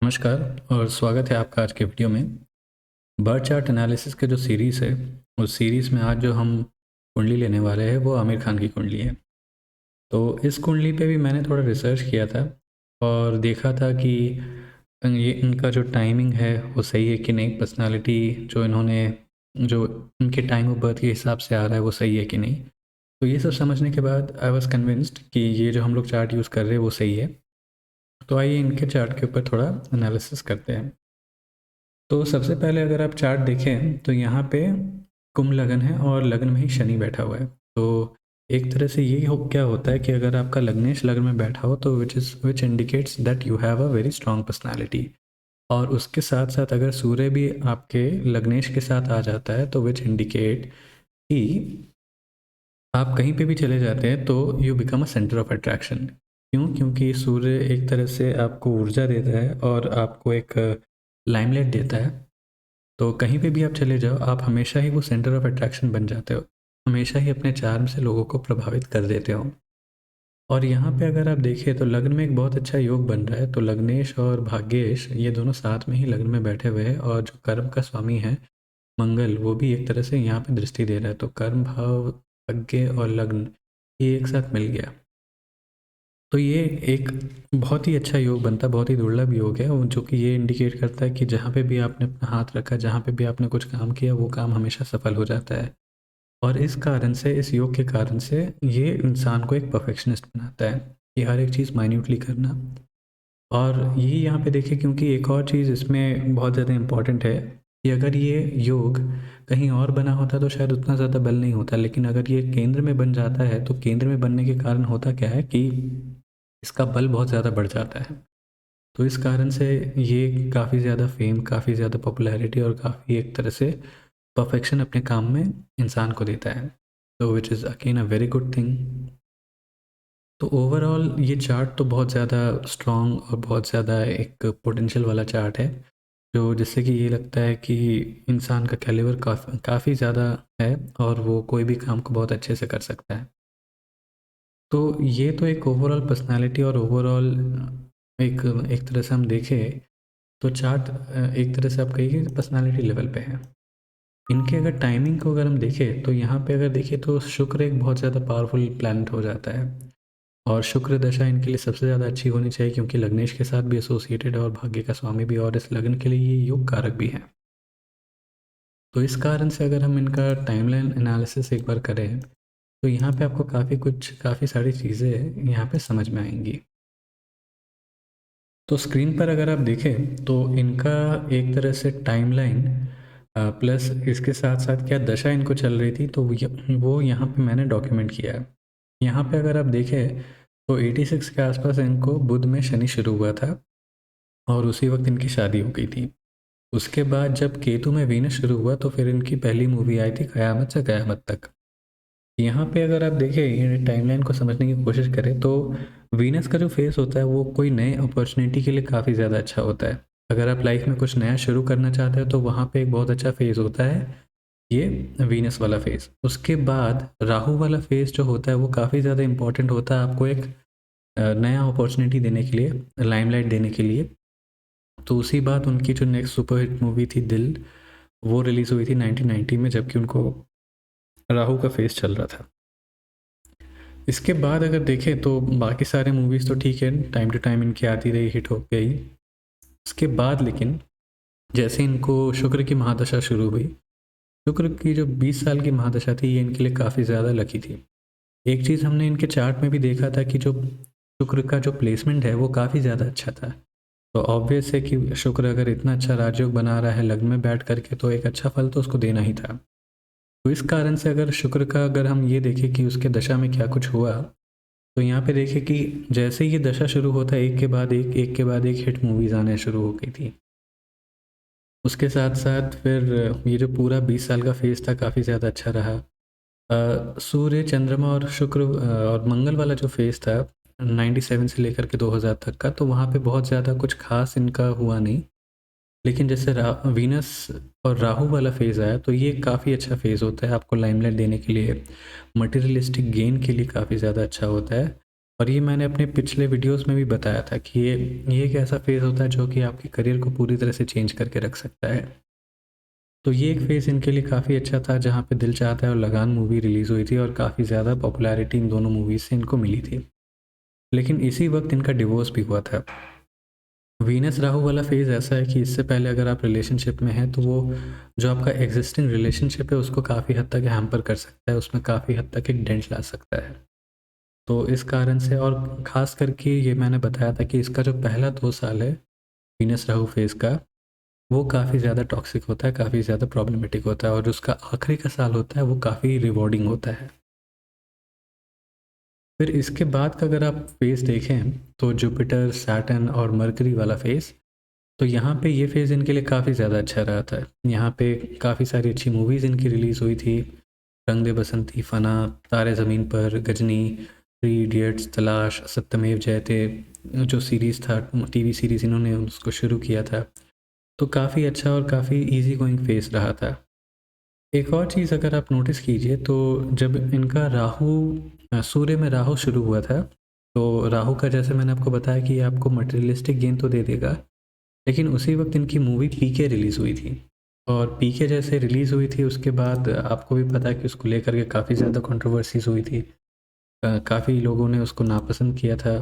नमस्कार और स्वागत है आपका आज के वीडियो में। बर्थ चार्ट एनालिसिस के जो सीरीज़ है, उस सीरीज़ में आज जो हम कुंडली लेने वाले हैं वो आमिर खान की कुंडली है। तो इस कुंडली पे भी मैंने थोड़ा रिसर्च किया था और देखा था कि ये इनका जो टाइमिंग है वो सही है कि नहीं, पर्सनालिटी जो इन्होंने जो इनके टाइम ऑफ बर्थ के हिसाब से आ रहा है वो सही है कि नहीं। तो ये सब समझने के बाद आई वॉज कन्विंस्ड कि ये जो हम लोग चार्ट यूज़ कर रहे हैं वो सही है। तो आइए इनके चार्ट के ऊपर थोड़ा एनालिसिस करते हैं। तो सबसे पहले अगर आप चार्ट देखें तो यहाँ पे कुंभ लगन है और लगन में ही शनि बैठा हुआ है। तो एक तरह से ये क्या होता है कि अगर आपका लग्नेश लगन में बैठा हो तो which indicates that you have a very strong personality. और उसके साथ साथ अगर सूर्य भी आपके लग्नेश के साथ आ जाता है तो विच इंडिकेट कि आप कहीं पे भी चले जाते हैं तो you become a centre of attraction. क्यों? क्योंकि सूर्य एक तरह से आपको ऊर्जा देता है और आपको एक लाइमलाइट देता है। तो कहीं पे भी आप चले जाओ, आप हमेशा ही वो सेंटर ऑफ अट्रैक्शन बन जाते हो, हमेशा ही अपने चार्म से लोगों को प्रभावित कर देते हो। और यहाँ पे अगर आप देखें तो लग्न में एक बहुत अच्छा योग बन रहा है। तो लग्नेश और भाग्येश ये दोनों साथ में ही लग्न में बैठे हुए हैं और जो कर्म का स्वामी है मंगल, वो भी एक तरह से यहाँ पे दृष्टि दे रहा है। तो कर्म भाव, भाग्य और लग्न ये एक साथ मिल गया। तो ये एक बहुत ही अच्छा योग बनता है, बहुत ही दुर्लभ योग है, जो कि ये इंडिकेट करता है कि जहाँ पे भी आपने अपना हाथ रखा, जहाँ पे भी आपने कुछ काम किया, वो काम हमेशा सफल हो जाता है। और इस कारण से, इस योग के कारण से ये इंसान को एक परफेक्शनिस्ट बनाता है कि हर एक चीज़ माइन्यूटली करना। और ये यहाँ पे देखिए, क्योंकि एक और चीज़ इसमें बहुत ज़्यादा इम्पॉर्टेंट है कि अगर ये योग कहीं और बना होता तो शायद उतना ज़्यादा बल नहीं होता, लेकिन अगर ये केंद्र में बन जाता है तो केंद्र में बनने के कारण होता क्या है कि इसका बल बहुत ज़्यादा बढ़ जाता है। तो इस कारण से ये काफ़ी ज़्यादा फेम, काफ़ी ज़्यादा पॉपुलैरिटी और काफ़ी एक तरह से परफेक्शन अपने काम में इंसान को देता है। तो which is again a very good thing. तो ओवरऑल ये चार्ट तो बहुत ज़्यादा स्ट्रॉन्ग और बहुत ज़्यादा एक पोटेंशियल वाला चार्ट है, जो जिससे कि ये लगता है कि इंसान का कैलिबर काफ़ी ज़्यादा है और वो कोई भी काम को बहुत अच्छे से कर सकता है। तो ये तो एक ओवरऑल पर्सनैलिटी और ओवरऑल एक एक तरह से हम देखें तो चार्ट एक तरह से आप कहिए पर्सनैलिटी लेवल पे है। इनके अगर टाइमिंग को अगर हम देखें तो यहाँ पे अगर देखें तो शुक्र एक बहुत ज़्यादा पावरफुल प्लैनेट हो जाता है और शुक्र दशा इनके लिए सबसे ज़्यादा अच्छी होनी चाहिए, क्योंकि लग्नेश के साथ भी एसोसिएटेड है और भाग्य का स्वामी भी, और इस लगन के लिए ये योग कारक भी है। तो इस कारण से अगर हम इनका टाइमलाइन एनालिसिस एक बार करें तो यहाँ पे आपको काफ़ी सारी चीज़ें यहाँ पे समझ में आएंगी। तो स्क्रीन पर अगर आप देखें तो इनका एक तरह से टाइमलाइन प्लस इसके साथ साथ क्या दशा इनको चल रही थी तो वो यहाँ पे मैंने डॉक्यूमेंट किया है। यहाँ पे अगर आप देखें तो 86 के आसपास इनको बुध में शनि शुरू हुआ था और उसी वक्त इनकी शादी हो गई थी। उसके बाद जब केतु में वीनस शुरू हुआ तो फिर इनकी पहली मूवी आई थी क़यामत से क़यामत तक। यहाँ पे अगर आप देखें, ये टाइमलाइन को समझने की कोशिश करें तो वीनस का जो फेस होता है वो कोई नए अपॉर्चुनिटी के लिए काफ़ी ज़्यादा अच्छा होता है। अगर आप लाइफ में कुछ नया शुरू करना चाहते हो तो वहाँ पे एक बहुत अच्छा फेज़ होता है ये वीनस वाला फेज़। उसके बाद राहु वाला फेज़ जो होता है वो काफ़ी ज़्यादा इंपॉर्टेंट होता है आपको एक नया अपॉर्चुनिटी देने के लिए, लाइमलाइट देने के लिए। तो उसी बात उनकी जो नेक्स्ट सुपरहिट मूवी थी दिल, वो रिलीज़ हुई थी 1990 में, जबकि उनको राहु का फेज़ चल रहा था। इसके बाद अगर देखें तो बाकी सारे मूवीज़ तो ठीक है, टाइम टू टाइम इनकी आती रही, हिट हो गई। उसके बाद लेकिन जैसे इनको शुक्र की महादशा शुरू हुई, शुक्र की जो 20 साल की महादशा थी ये इनके लिए काफ़ी ज़्यादा लकी थी। एक चीज़ हमने इनके चार्ट में भी देखा था कि जो शुक्र का जो प्लेसमेंट है वो काफ़ी ज़्यादा अच्छा था। तो ऑब्वियस है कि शुक्र अगर इतना अच्छा राजयोग बना रहा है लग्न में बैठ करके तो एक अच्छा फल तो उसको देना ही था। तो इस कारण से अगर शुक्र का अगर हम ये देखें कि उसके दशा में क्या कुछ हुआ, तो यहाँ पे देखिए कि जैसे ही ये दशा शुरू होता है एक के बाद एक हिट मूवीज़ आने शुरू हो गई थी। उसके साथ साथ फिर ये जो पूरा 20 साल का फेज़ था काफ़ी ज़्यादा अच्छा रहा। सूर्य, चंद्रमा और शुक्र और मंगल वाला जो फेज़ था 97 से लेकर के 2000 तक का, तो वहाँ पे बहुत ज़्यादा कुछ ख़ास इनका हुआ नहीं। लेकिन जैसे वीनस और राहु वाला फेज़ आया तो ये काफ़ी अच्छा फेज़ होता है आपको लाइमलाइट देने के लिए, मटेरियलिस्टिक गेन के लिए काफ़ी ज़्यादा अच्छा होता है। और ये मैंने अपने पिछले वीडियोस में भी बताया था कि ये एक ऐसा फेज़ होता है जो कि आपके करियर को पूरी तरह से चेंज करके रख सकता है। तो ये एक फेज़ इनके लिए काफ़ी अच्छा था जहाँ पे दिल चाहता है और लगान मूवी रिलीज़ हुई थी और काफ़ी ज़्यादा पॉपुलैरिटी इन दोनों मूवीज़ से इनको मिली थी। लेकिन इसी वक़्त इनका डिवोर्स भी हुआ था। वीनस राहु वाला फेज़ ऐसा है कि इससे पहले अगर आप रिलेशनशिप में हैं तो वो जो आपका एक्जिस्टिंग रिलेशनशिप है उसको काफ़ी हद तक हैम्पर कर सकता है, उसमें काफ़ी हद तक एक डेंट ला सकता है। तो इस कारण से और ख़ास करके ये मैंने बताया था कि इसका जो पहला 2 साल है वीनस राहु फेज़ का, वो काफ़ी ज़्यादा टॉक्सिक होता है, काफ़ी ज़्यादा प्रॉब्लमेटिक होता है और जो उसका आखिरी का साल होता है वो काफ़ी रिवॉर्डिंग होता है। फिर इसके बाद का अगर आप फेज़ देखें तो जुपिटर, सैटर्न और मरकरी वाला फेज़, तो यहाँ पे ये फेज़ इनके लिए काफ़ी ज़्यादा अच्छा रहा था। यहाँ पे काफ़ी सारी अच्छी मूवीज़ इनकी रिलीज़ हुई थी। रंग दे बसंती, फना, तारे ज़मीन पर, गजनी, थ्री इडियट्स, तलाश, सत्यमेव जयते जो सीरीज़ था, टीवी सीरीज़ इन्होंने उसको शुरू किया था। तो काफ़ी अच्छा और काफ़ी ईज़ी गोइंग फेज़ रहा था। एक और चीज़ अगर आप नोटिस कीजिए तो जब इनका सूर्य में राहु शुरू हुआ था, तो राहु का जैसे मैंने आपको बताया कि ये आपको मटेरियलिस्टिक गेन तो दे देगा, लेकिन उसी वक़्त इनकी मूवी पीके रिलीज़ हुई थी और पीके जैसे रिलीज़ हुई थी उसके बाद आपको भी पता है कि उसको लेकर के काफ़ी ज़्यादा कंट्रोवर्सीज़ हुई थी। काफ़ी लोगों ने उसको नापसंद किया था।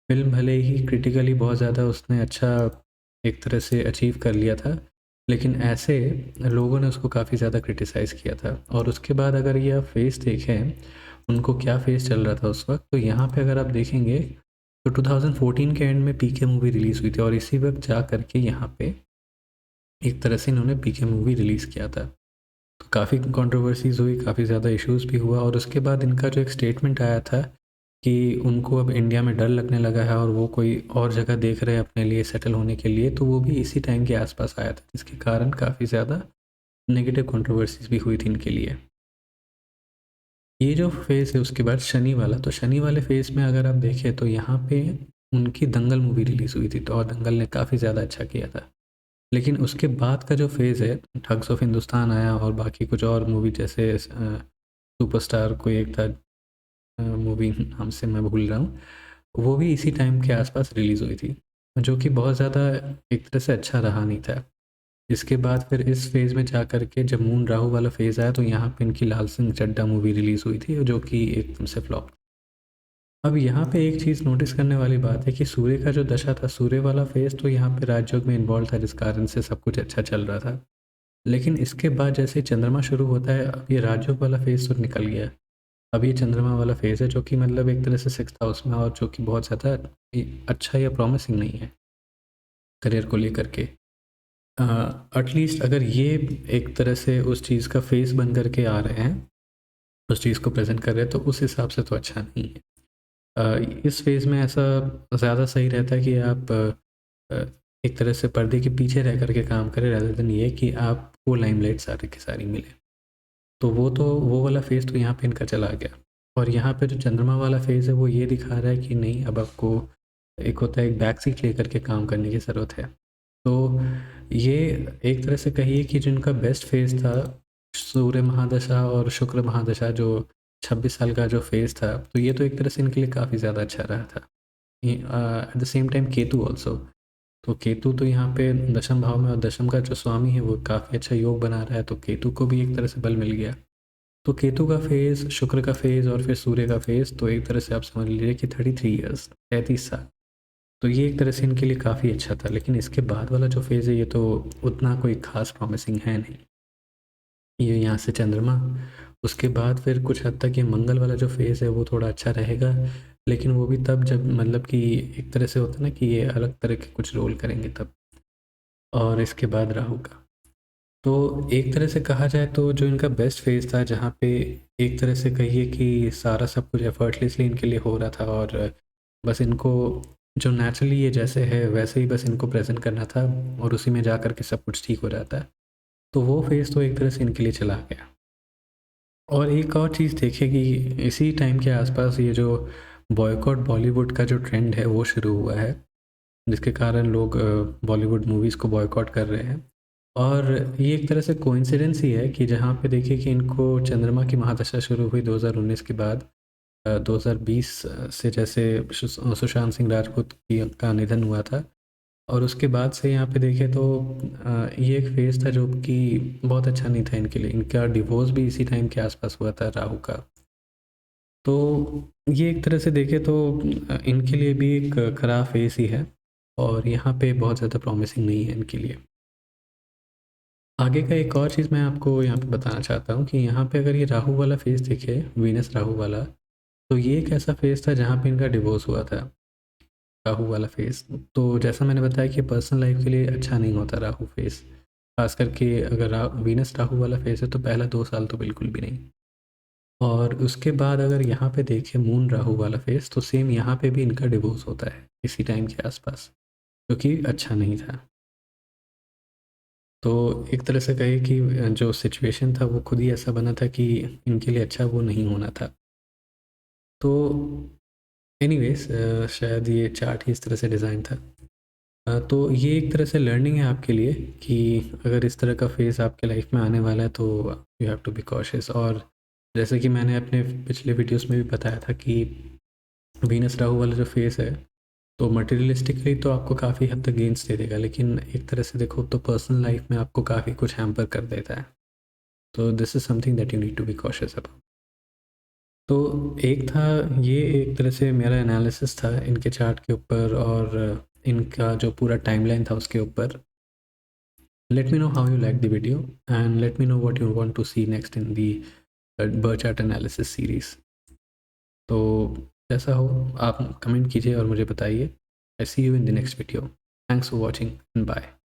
फ़िल्म भले ही क्रिटिकली बहुत ज़्यादा उसने अच्छा एक तरह से अचीव कर लिया था, लेकिन ऐसे लोगों ने उसको काफ़ी ज़्यादा क्रिटिसाइज़ किया था और उसके बाद अगर ये आप फ़ेज़ देखें, उनको क्या फ़ेज़ चल रहा था उस वक़्त, तो यहाँ पे अगर आप देखेंगे तो 2014 के एंड में पीके मूवी रिलीज़ हुई थी और इसी वक़्त जा कर के यहाँ पे एक तरह से इन्होंने पीके मूवी रिलीज़ किया था। तो काफ़ी कंट्रोवर्सीज़ हुई, काफ़ी ज़्यादा इश्यूज़ भी हुआ और उसके बाद इनका जो एक स्टेटमेंट आया था कि उनको अब इंडिया में डर लगने लगा है और वो कोई और जगह देख रहे हैं अपने लिए सेटल होने के लिए, तो वो भी इसी टाइम के आसपास आया था, जिसके कारण काफ़ी ज़्यादा नेगेटिव कंट्रोवर्सीज़ भी हुई थी इनके लिए। ये जो फेज़ है उसके बाद शनि वाला, तो शनि वाले फेज़ में अगर आप देखें तो यहाँ पे उनकी दंगल मूवी रिलीज़ हुई थी, तो और दंगल ने काफ़ी ज़्यादा अच्छा किया था। लेकिन उसके बाद का जो फेज़ है, ठग्स ऑफ हिंदुस्तान आया और बाकी कुछ और मूवी जैसे सुपरस्टार कोई एक था, मूवी नाम से मैं भूल रहा हूँ, वो भी इसी टाइम के आसपास रिलीज़ हुई थी, जो कि बहुत ज़्यादा एक तरह से अच्छा रहा नहीं था। इसके बाद फिर इस फेज़ में जा कर के जब मून राहु वाला फेज़ आया तो यहाँ पे इनकी लाल सिंह चड्ढा मूवी रिलीज़ हुई थी, जो कि एकदम से फ्लॉप। अब यहाँ पे एक चीज़ नोटिस करने वाली बात है कि सूर्य का जो दशा था, सूर्य वाला फेज़ तो यहाँ पे राजयोग में इन्वॉल्व था, जिस कारण से सब कुछ अच्छा चल रहा था। लेकिन इसके बाद जैसे चंद्रमा शुरू होता है, अब ये राजयोग वाला फेज़ तो निकल गया। अब ये चंद्रमा वाला फेज़ है जो कि मतलब एक तरह से 6th हाउस में और जो कि बहुत ज़्यादा अच्छा या प्रॉमिसिंग नहीं है करियर को लेकर के। एटलीस्ट अगर ये एक तरह से उस चीज़ का फेस बन कर के आ रहे हैं, उस चीज़ को प्रेज़ेंट कर रहे हैं, तो उस हिसाब से तो अच्छा नहीं है। इस फेज़ में ऐसा ज़्यादा सही रहता है कि आप एक तरह से पर्दे के पीछे रह कर के काम करें, रेदर देन ये कि आपको लाइमलाइट सारी की सारी मिले। तो वो वाला फ़ेज़ तो यहाँ पे इनका चला गया और यहाँ पे जो चंद्रमा वाला फ़ेज़ है वो ये दिखा रहा है कि नहीं, अब आपको एक होता है एक बैक सीट लेकर के काम करने की ज़रूरत है। तो ये एक तरह से कहिए कि जिनका बेस्ट फ़ेज़ था सूर्य महादशा और शुक्र महादशा, जो 26 साल का जो फ़ेज़ था, तो ये तो एक तरह से इनके लिए काफ़ी ज़्यादा अच्छा रहा था। At the same time Ketu also, तो केतु तो यहाँ पे दशम भाव में और दशम का जो स्वामी है वो काफ़ी अच्छा योग बना रहा है, तो केतु को भी एक तरह से बल मिल गया। तो केतु का फेज़, शुक्र का फेज़ और फिर सूर्य का फेज़, तो एक तरह से आप समझ लीजिए कि 33 ईयर्स, 33 साल। तो ये एक तरह से इनके लिए काफ़ी अच्छा था, लेकिन इसके बाद वाला जो फेज़ है ये तो उतना कोई ख़ास प्रॉमिसिंग है नहीं। ये यहाँ से चंद्रमा, उसके बाद फिर कुछ हद तक ये मंगल वाला जो फेज़ है वो थोड़ा अच्छा रहेगा, लेकिन वो भी तब जब मतलब कि एक तरह से होता है ना कि ये अलग तरह के कुछ रोल करेंगे तब। और इसके बाद राहु का। तो एक तरह से कहा जाए तो जो इनका बेस्ट फेज़ था, जहाँ पे एक तरह से कहिए कि सारा सब कुछ एफर्टलेसली इनके लिए हो रहा था और बस इनको जो नेचुरली ये जैसे है वैसे ही बस इनको प्रेज़ेंट करना था और उसी में जा कर के सब कुछ ठीक हो जाता है। तो वो फेज़ तो एक तरह से इनके लिए चला गया। और एक और चीज़ देखिए कि इसी टाइम के आसपास ये जो बॉयकॉट बॉलीवुड का जो ट्रेंड है वो शुरू हुआ है, जिसके कारण लोग बॉलीवुड मूवीज़ को बॉयकॉट कर रहे हैं। और ये एक तरह से कोइंसिडेंस ही है कि जहाँ पे देखिए कि इनको चंद्रमा की महादशा शुरू हुई 2019 के बाद 2020 से जैसे सुशांत सिंह राजपूत की का निधन हुआ था, और उसके बाद से यहाँ पे देखें तो ये एक फेज़ था जो कि बहुत अच्छा नहीं था इनके लिए। इनका डिवोर्स भी इसी टाइम के आसपास हुआ था राहु का। तो ये एक तरह से देखें तो इनके लिए भी एक ख़राब फेज़ ही है, और यहाँ पे बहुत ज़्यादा प्रॉमिसिंग नहीं है इनके लिए। आगे का एक और चीज़ मैं आपको यहाँ पे बताना चाहता हूँ कि यहाँ पे अगर ये राहु वाला फेज़ देखे, वीनस राहु वाला, तो ये एक ऐसा फेज़ था जहाँ पे इनका डिवोर्स हुआ था, राहु वाला फेज़। तो जैसा मैंने बताया कि पर्सनल लाइफ के लिए अच्छा नहीं होता राहु फेज़, खास करके अगर वीनस राहु वाला फेज़ है तो पहला 2 साल तो बिल्कुल भी नहीं। और उसके बाद अगर यहाँ पे देखें मून राहु वाला फेज़, तो सेम यहाँ पे भी इनका डिवोर्स होता है इसी टाइम के आसपास, जो कि अच्छा नहीं था। तो एक तरह से कहे कि जो सिचुएशन था वो खुद ही ऐसा बना था कि इनके लिए अच्छा वो नहीं होना था। तो एनीवेज़ शायद ये चार्ट ही इस तरह से डिज़ाइन था। तो ये एक तरह से लर्निंग है आपके लिए कि अगर इस तरह का फेज़ आपके लाइफ में आने वाला है तो you have to be cautious. और जैसे कि मैंने अपने पिछले वीडियोस में भी बताया था कि वीनस राहु वाला जो फेज़ है, तो मटेरियलिस्टिकली तो आपको काफ़ी हद तक गेन्स दे देगा, लेकिन एक तरह से देखो तो पर्सनल लाइफ में आपको काफ़ी कुछ हैम्पर कर देता है। तो this is something that you need to be cautious about. तो एक था ये, एक तरह से मेरा एनालिसिस था इनके चार्ट के ऊपर और इनका जो पूरा टाइमलाइन था उसके ऊपर। Let me know how you like the video and let me know what you want to see next in the bar chart analysis series. तो जैसा हो आप कमेंट कीजिए और मुझे बताइए। I see you in the next video. Thanks for watching and bye.